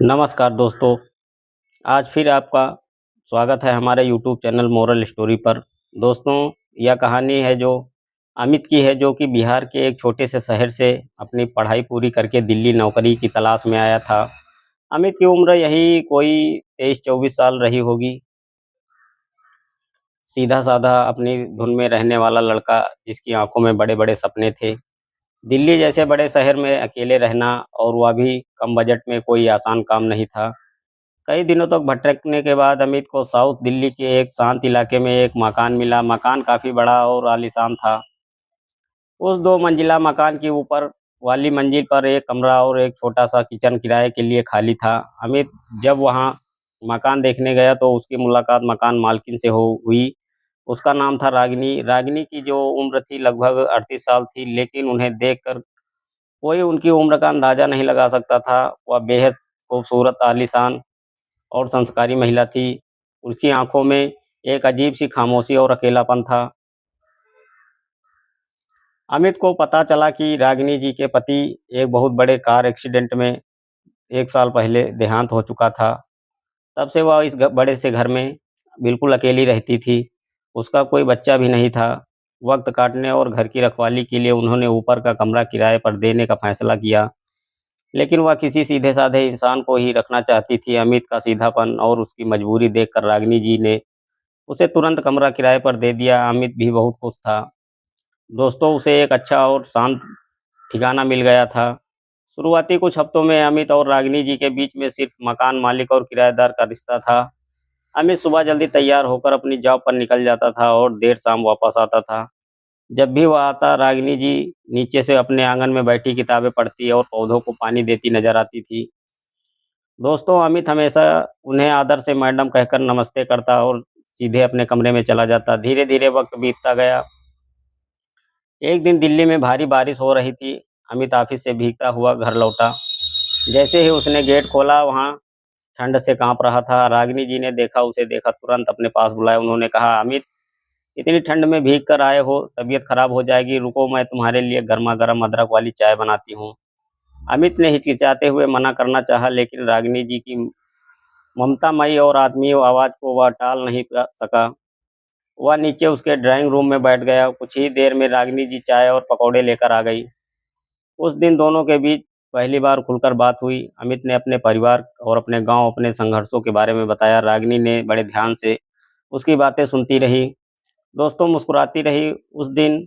नमस्कार दोस्तों, आज फिर आपका स्वागत है हमारे यूट्यूब चैनल मोरल स्टोरी पर। दोस्तों, यह कहानी है जो अमित की है, जो कि बिहार के एक छोटे से शहर से अपनी पढ़ाई पूरी करके दिल्ली नौकरी की तलाश में आया था। अमित की उम्र यही कोई 23-24 साल रही होगी। सीधा-साधा अपनी धुन में रहने वाला लड़का, जिसकी आंखों में बड़े-बड़े सपने थे। दिल्ली जैसे बड़े शहर में अकेले रहना, और वह भी कम बजट में, कोई आसान काम नहीं था। कई दिनों तक भटकने के बाद अमित को साउथ दिल्ली के एक शांत इलाके में एक मकान मिला। मकान काफ़ी बड़ा और आलीशान था। उस 2 मंजिला मकान की ऊपर वाली मंजिल पर एक कमरा और एक छोटा-सा किचन किराए के लिए खाली था। अमित जब वहाँ मकान देखने गया तो उसकी मुलाकात मकान मालकिन से हो हुई। उसका नाम था रागिनी। रागिनी की जो उम्र थी लगभग 38 साल थी, लेकिन उन्हें देखकर कोई उनकी उम्र का अंदाज़ा नहीं लगा सकता था। वह बेहद खूबसूरत, आलीशान और संस्कारी महिला थी। उसकी आँखों में एक अजीब-सी खामोशी और अकेलापन था। अमित को पता चला कि रागिनी जी के पति एक बहुत बड़े कार एक्सीडेंट में 1 साल पहले देहांत हो चुका था। तब से वह इस बड़े से घर में बिल्कुल अकेली रहती थी। उसका कोई बच्चा भी नहीं था। वक़्त काटने और घर की रखवाली के लिए उन्होंने ऊपर का कमरा किराए पर देने का फैसला किया। लेकिन वह किसी सीधे-साधे इंसान को ही रखना चाहती थी। अमित का सीधापन और उसकी मजबूरी देखकर रागिनी जी ने उसे तुरंत कमरा किराए पर दे दिया। अमित भी बहुत खुश था। दोस्तों, उसे एक अच्छा और शांत ठिकाना मिल गया था। शुरुआती कुछ हफ्तों में अमित और रागिनी जी के बीच में सिर्फ मकान मालिक और किराएदार का रिश्ता था। अमित सुबह जल्दी तैयार होकर अपनी जॉब पर निकल जाता था और देर शाम वापस आता था। जब भी वह आता, रागिनी जी नीचे से अपने आंगन में बैठी किताबें पढ़ती और पौधों को पानी देती नजर आती थी। दोस्तों, अमित हमेशा उन्हें आदर से मैडम कहकर नमस्ते करता और सीधे अपने कमरे में चला जाता। धीरे-धीरे वक्त बीतता गया। एक दिन दिल्ली में भारी बारिश हो रही थी। अमित ऑफिस से भीगता हुआ घर लौटा। जैसे ही उसने गेट खोला, वहाँ ठंड से काँप रहा था। रागिनी जी ने उसे देखा, तुरंत अपने पास बुलाया। उन्होंने कहा, "अमित, इतनी ठंड में भीग कर आए हो, तबीयत खराब हो जाएगी। रुको, मैं तुम्हारे लिए गर्मा-गर्म अदरक वाली चाय बनाती हूँ।" अमित ने हिचकिचाते हुए मना करना चाहा, लेकिन रागिनी जी की ममतामयी और आत्मीय आवाज़ को वह टाल नहीं सका। वह नीचे उसके ड्राइंग रूम में बैठ गया। कुछ ही देर में रागिनी जी चाय और पकौड़े लेकर आ गई। उस दिन दोनों के बीच पहली बार खुलकर बात हुई। अमित ने अपने परिवार और अपने गाँव, अपने संघर्षों के बारे में बताया। रागिनी ने बड़े ध्यान से उसकी बातें सुनती रही। दोस्तों, मुस्कुराती रही। उस दिन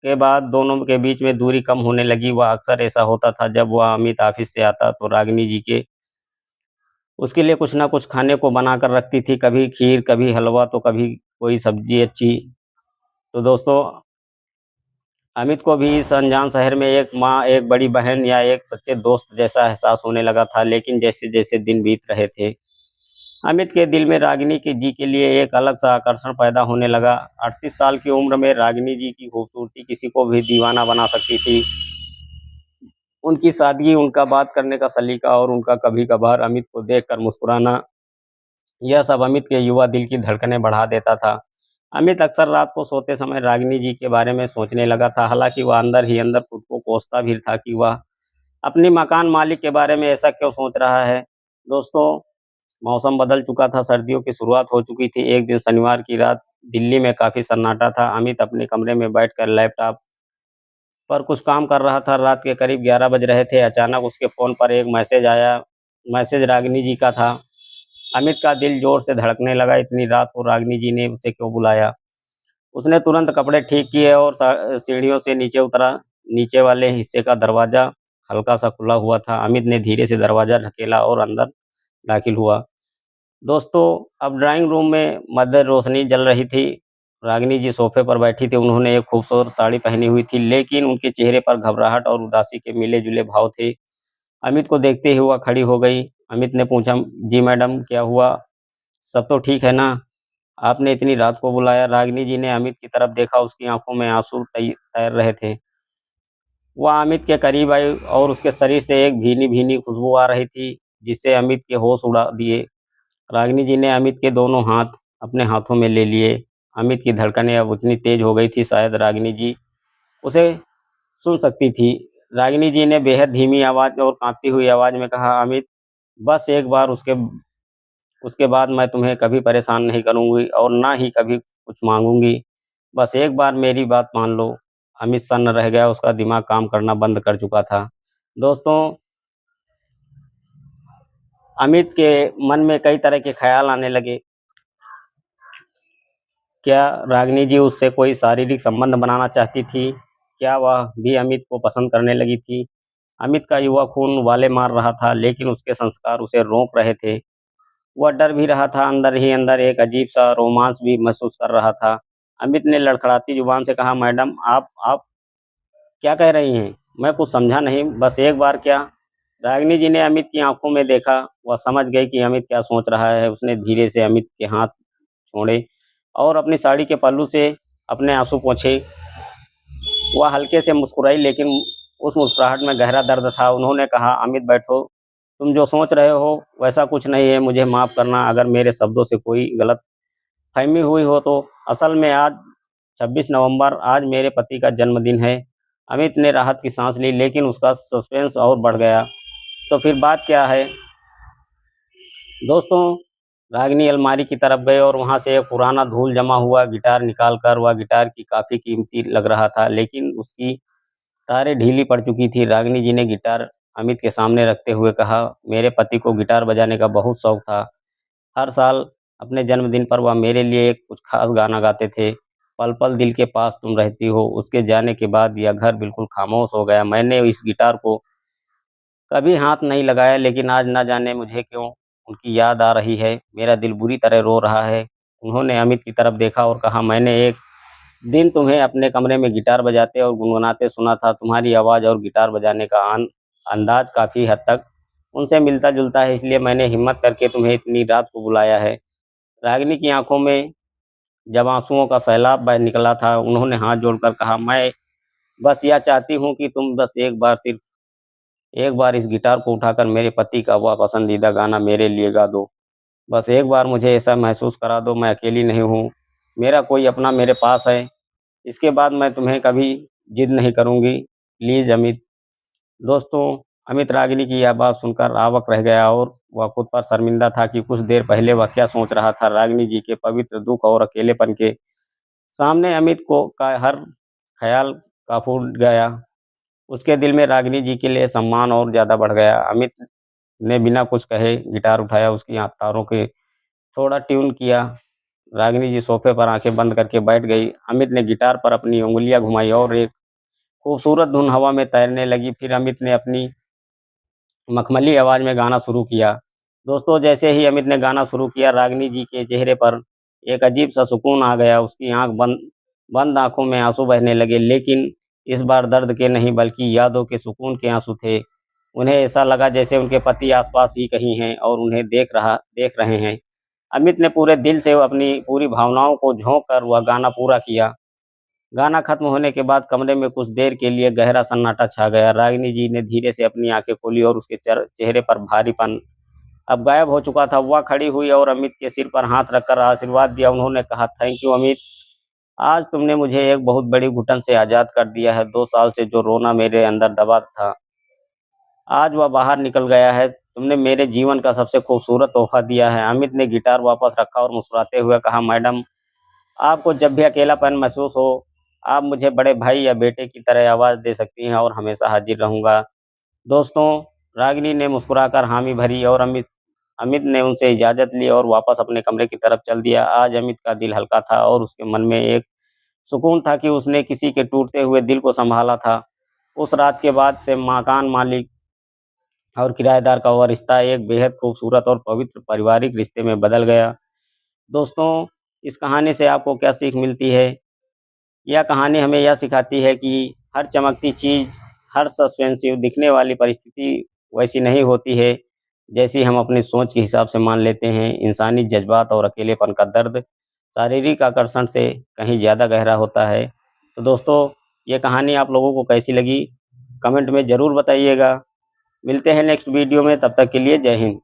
के बाद दोनों के बीच में दूरी कम होने लगी। वह अक्सर ऐसा होता था, जब वह अमित ऑफिस से आता तो रागिनी जी के उसके लिए कुछ ना कुछ खाने को बनाकर रखती थी। कभी खीर, कभी हलवा, तो कभी कोई सब्जी अच्छी। तो दोस्तों, अमित को भी इस अनजान शहर में एक माँ, एक बड़ी बहन या एक सच्चे दोस्त जैसा एहसास होने लगा था। लेकिन जैसे-जैसे दिन बीत रहे थे, अमित के दिल में रागिनी की जी के लिए एक अलग-सा आकर्षण पैदा होने लगा। 38 साल की उम्र में रागिनी जी की खूबसूरती किसी को भी दीवाना बना सकती थी। उनकी सादगी, उनका बात करने का सलीका और उनका कभी-कभार अमित को देखकर मुस्कुराना, यह सब अमित के युवा दिल की धड़कनें बढ़ा देता था। अमित अक्सर रात को सोते समय रागिनी जी के बारे में सोचने लगा था। हालाँकि वह अंदर ही अंदर खुद को कोसता भी था कि वह अपने मकान मालिक के बारे में ऐसा क्यों सोच रहा है। दोस्तों, मौसम बदल चुका था, सर्दियों की शुरुआत हो चुकी थी। एक दिन शनिवार की रात दिल्ली में काफ़ी सन्नाटा था। अमित अपने कमरे में बैठकर लैपटॉप पर कुछ काम कर रहा था। रात के करीब 11 बज रहे थे। अचानक उसके फ़ोन पर एक मैसेज आया। मैसेज रागिनी जी का था। अमित का दिल ज़ोर से धड़कने लगा। इतनी रात को रागिनी जी ने उसे क्यों बुलाया? उसने तुरंत कपड़े ठीक किए और सीढ़ियों से नीचे उतरा। नीचे वाले हिस्से का दरवाज़ा हल्का-सा खुला हुआ था। अमित ने धीरे से दरवाज़ा ढकेला और अंदर दाखिल हुआ। दोस्तों, अब ड्राइंग रूम में मध्य रोशनी जल रही थी। रागिनी जी सोफे पर बैठी थी। उन्होंने एक खूबसूरत साड़ी पहनी हुई थी, लेकिन उनके चेहरे पर घबराहट और उदासी के मिले-जुले भाव थे। अमित को देखते ही वह खड़ी हो गई। अमित ने पूछा, "जी मैडम, क्या हुआ? सब तो ठीक है ना? आपने इतनी रात को बुलाया?" रागिनी जी ने अमित की तरफ देखा। उसकी आंखों में आंसू तैर रहे थे। वह अमित के करीब आई और उसके शरीर से एक भीनी-भीनी खुशबू आ रही थी, जिससे अमित के होश उड़ा दिए। रागिनी जी ने अमित के दोनों हाथ अपने हाथों में ले लिए। अमित की धड़कनें अब उतनी तेज हो गई थी, शायद रागिनी जी उसे सुन सकती थी। रागिनी जी ने बेहद धीमी आवाज़ और काँपती हुई आवाज़ में कहा, "अमित, बस एक बार उसके बाद मैं तुम्हें कभी परेशान नहीं करूँगी और ना ही कभी कुछ माँगूँगी। बस एक बार मेरी बात मान लो। अमित सन्न रह गया, उसका दिमाग काम करना बंद कर चुका था। दोस्तों, अमित के मन में कई तरह के ख़्याल आने लगे। क्या रागिनी जी उससे कोई शारीरिक संबंध बनाना चाहती थी? क्या वह भी अमित को पसंद करने लगी थी? अमित का युवा खून उबाले मार रहा था, लेकिन उसके संस्कार उसे रोक रहे थे। वह डर भी रहा था, अंदर ही अंदर एक अजीब-सा रोमांस भी महसूस कर रहा था। अमित ने लड़खड़ाती जुबान से कहा, मैडम आप क्या कह रही हैं? मैं कुछ समझा नहीं, बस एक बार क्या? रागिनी जी ने अमित की आँखों में देखा, वह समझ गई कि अमित क्या सोच रहा है। उसने धीरे से अमित के हाथ छोड़े और अपनी साड़ी के पल्लू से अपने आँसू पोंछे। वह हल्के से मुस्कुराई, लेकिन उस मुस्कुराहट में गहरा दर्द था। उन्होंने कहा, अमित बैठो, तुम जो सोच रहे हो वैसा कुछ नहीं है। मुझे माफ़ करना अगर मेरे शब्दों से कोई गलतफ़हमी हुई हो तो। असल में आज 26 नवंबर, आज मेरे पति का जन्मदिन है। अमित ने राहत की सांस ली, लेकिन उसका सस्पेंस और बढ़ गया। तो फिर बात क्या है? दोस्तों, रागिनी अलमारी की तरफ गए और वहां से एक पुराना धूल जमा हुआ गिटार निकाल कर, वह गिटार की काफ़ी कीमती लग रहा था, लेकिन उसकी तारें ढीली पड़ चुकी थी। रागिनी जी ने गिटार अमित के सामने रखते हुए कहा, मेरे पति को गिटार बजाने का बहुत शौक था। हर साल अपने जन्मदिन पर वह मेरे लिए एक कुछ खास गाना गाते थे। पल पल दिल के पास तुम रहती हो। उसके जाने के बाद यह घर बिल्कुल खामोश हो गया। मैंने इस गिटार को कभी हाथ नहीं लगाया, लेकिन आज ना जाने मुझे क्यों उनकी याद आ रही है। मेरा दिल बुरी तरह रो रहा है। उन्होंने अमित की तरफ देखा और कहा, मैंने एक दिन तुम्हें अपने कमरे में गिटार बजाते और गुनगुनाते सुना था। तुम्हारी आवाज़ और गिटार बजाने का अंदाज काफ़ी हद तक उनसे मिलता-जुलता है, इसलिए मैंने हिम्मत करके तुम्हें इतनी रात को बुलाया है। रागिनी की आँखों में जब आँसुओं का सैलाब बह निकला था, उन्होंने हाथ जोड़कर कहा, मैं बस यह चाहती हूँ कि तुम बस एक बार, सिर्फ़ एक बार इस गिटार को उठाकर मेरे पति का वह पसंदीदा गाना मेरे लिए गा दो। बस एक बार मुझे ऐसा महसूस करा दो, मैं अकेली नहीं हूँ। मेरा कोई अपना मेरे पास है। इसके बाद मैं तुम्हें कभी जिद नहीं करूँगी। प्लीज़ अमित। दोस्तों, अमित रागिनी की यह बात सुनकर अवाक रह गया और वह खुद पर शर्मिंदा था कि कुछ देर पहले वह क्या सोच रहा था। रागिनी जी के पवित्र दुःख और अकेलेपन के सामने अमित को का हर ख़्याल का फूट गया। उसके दिल में रागिनी जी के लिए सम्मान और ज़्यादा बढ़ गया। अमित ने बिना कुछ कहे गिटार उठाया, उसकी तारों के थोड़ा ट्यून किया। रागिनी जी सोफ़े पर आँखें बंद करके बैठ गई। अमित ने गिटार पर अपनी उँगलियाँ घुमाई और एक खूबसूरत धुन हवा में तैरने लगी। फिर अमित ने अपनी मखमली आवाज़ में गाना शुरू किया। दोस्तों, जैसे ही अमित ने गाना शुरू किया, रागिनी जी के चेहरे पर एक अजीब-सा सुकून आ गया। उसकी बंद बंद आँखों में आँसू बहने लगे, लेकिन इस बार दर्द के नहीं, बल्कि यादों के सुकून के आँसू थे। उन्हें ऐसा लगा जैसे उनके पति आस-पास ही कहीं हैं और उन्हें देख रहे हैं। अमित ने पूरे दिल से अपनी पूरी भावनाओं को झोंक कर वह गाना पूरा किया। गाना खत्म होने के बाद कमरे में कुछ देर के लिए गहरा सन्नाटा छा गया। रागिनी जी ने धीरे से अपनी आँखें खोली और उसके चेहरे पर भारीपन अब गायब हो चुका था। वह खड़ी हुई और अमित के सिर पर हाथ रखकर आशीर्वाद दिया। उन्होंने कहा, थैंक यू अमित। आज तुमने मुझे एक बहुत बड़ी घुटन से आज़ाद कर दिया है। 2 साल से जो रोना मेरे अंदर दबा था, आज वह बाहर निकल गया है। तुमने मेरे जीवन का सबसे खूबसूरत तोहफ़ा दिया है। अमित ने गिटार वापस रखा और मुस्कुराते हुए कहा, मैडम, आपको जब भी अकेलापन महसूस हो, आप मुझे बड़े भाई या बेटे की तरह आवाज़ दे सकती हैं और हमेशा हाज़िर रहूँगा। दोस्तों, रागिनी ने मुस्कुराकर हामी भरी और अमित अमित ने उनसे इजाज़त ली और वापस अपने कमरे की तरफ चल दिया। आज अमित का दिल हल्का था और उसके मन में एक सुकून था कि उसने किसी के टूटते हुए दिल को सँभाला था। उस रात के बाद से मकान मालिक और किराएदार का वह रिश्ता एक बेहद खूबसूरत और पवित्र पारिवारिक रिश्ते में बदल गया। दोस्तों, इस कहानी से आपको क्या सीख मिलती है? यह कहानी हमें यह सिखाती है कि हर चमकती चीज़, हर सस्पेंसिव दिखने वाली परिस्थिति वैसी नहीं होती है, जैसी हम अपनी सोच के हिसाब से मान लेते हैं। इंसानी जज़्बात और अकेलेपन का दर्द शारीरिक आकर्षण से कहीं ज़्यादा गहरा होता है। तो दोस्तों, ये कहानी आप लोगों को कैसी लगी? कमेंट में ज़रूर बताइएगा। मिलते हैं नेक्स्ट वीडियो में, तब तक के लिए जय हिंद।